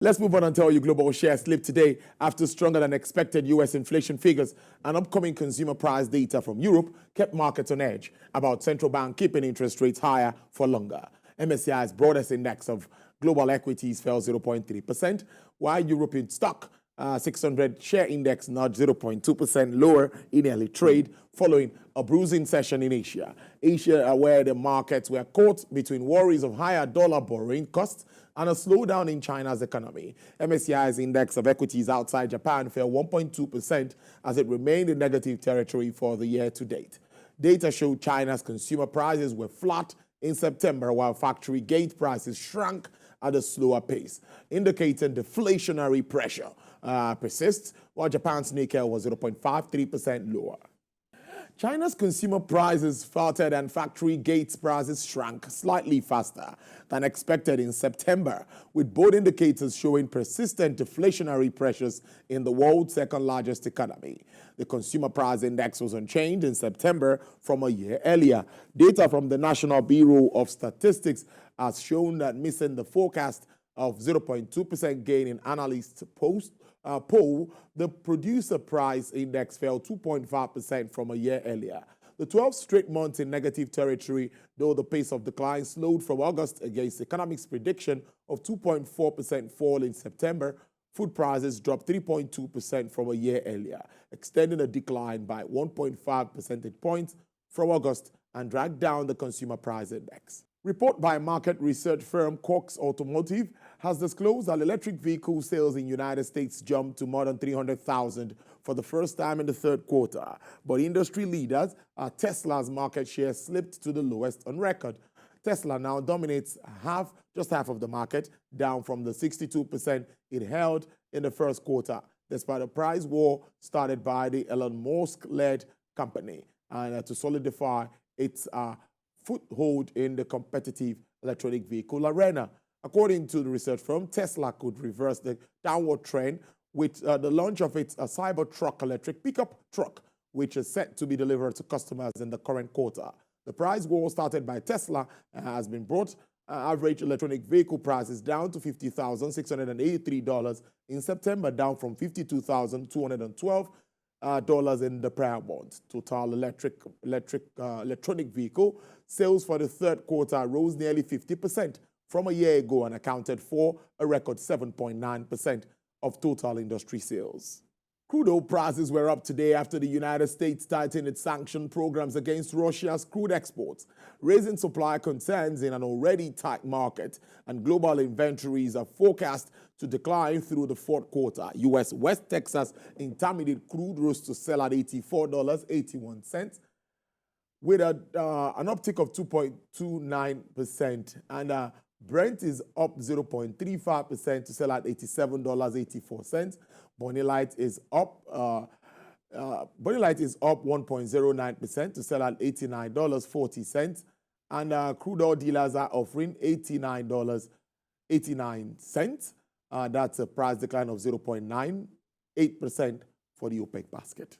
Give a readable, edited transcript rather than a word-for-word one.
Let's move on and tell you global shares slipped today after stronger than expected U.S. inflation figures and upcoming consumer price data from Europe kept markets on edge about central bank keeping interest rates higher for longer. MSCI's broadest index of global equities fell 0.3%, while European Stoxx 600 share index nudged 0.2% lower in early trade following a bruising session in Asia. Asia, where the markets were caught between worries of higher dollar borrowing costs and a slowdown in China's economy. MSCI's index of equities outside Japan fell 1.2% as it remained in negative territory for the year to date. Data showed China's consumer prices were flat in September, while factory gate prices shrank at a slower pace, indicating deflationary pressure persists, while Japan's Nikkei was 0.53% lower. China's consumer prices faltered and factory gates prices shrank slightly faster than expected in September, with both indicators showing persistent deflationary pressures in the world's second-largest economy. The consumer price index was unchanged in September from a year earlier. Data from the National Bureau of Statistics has shown that missing the forecast of 0.2% gain in analysts' poll, the producer price index fell 2.5% from a year earlier. The 12th straight month in negative territory, though the pace of decline slowed from August against economics' prediction of 2.4% fall in September. Food prices dropped 3.2% from a year earlier, extending a decline by 1.5 percentage points from August and dragged down the consumer price index. Report by market research firm Stoxx Automotive has disclosed that electric vehicle sales in the United States jumped to more than 300,000 for the first time in the third quarter. But industry leaders, Tesla's market share slipped to the lowest on record. Tesla now dominates just half of the market, down from the 62% it held in the first quarter, despite a price war started by the Elon Musk-led company and to solidify its foothold in the competitive electronic vehicle arena. According to the research firm, Tesla could reverse the downward trend with the launch of its Cybertruck electric pickup truck, which is set to be delivered to customers in the current quarter. The price war started by Tesla has been brought average electronic vehicle prices down to $50,683 in September, down from $52,212 in the prior month. Total electronic vehicle sales for the third quarter rose nearly 50% from a year ago and accounted for a record 7.9% of total industry sales. Crude oil prices were up today after the United States tightened its sanction programs against Russia's crude exports, raising supply concerns in an already tight market, and global inventories are forecast to decline through the fourth quarter. U.S. West Texas Intermediate crude rose to sell at $84.81, with an uptick of 2.29%, and Brent is up 0.35% to sell at $87.84. Bonnie Light is up 1.09% to sell at $89.40, and crude oil dealers are offering $89.89. That's a price decline of 0.98% for the OPEC basket.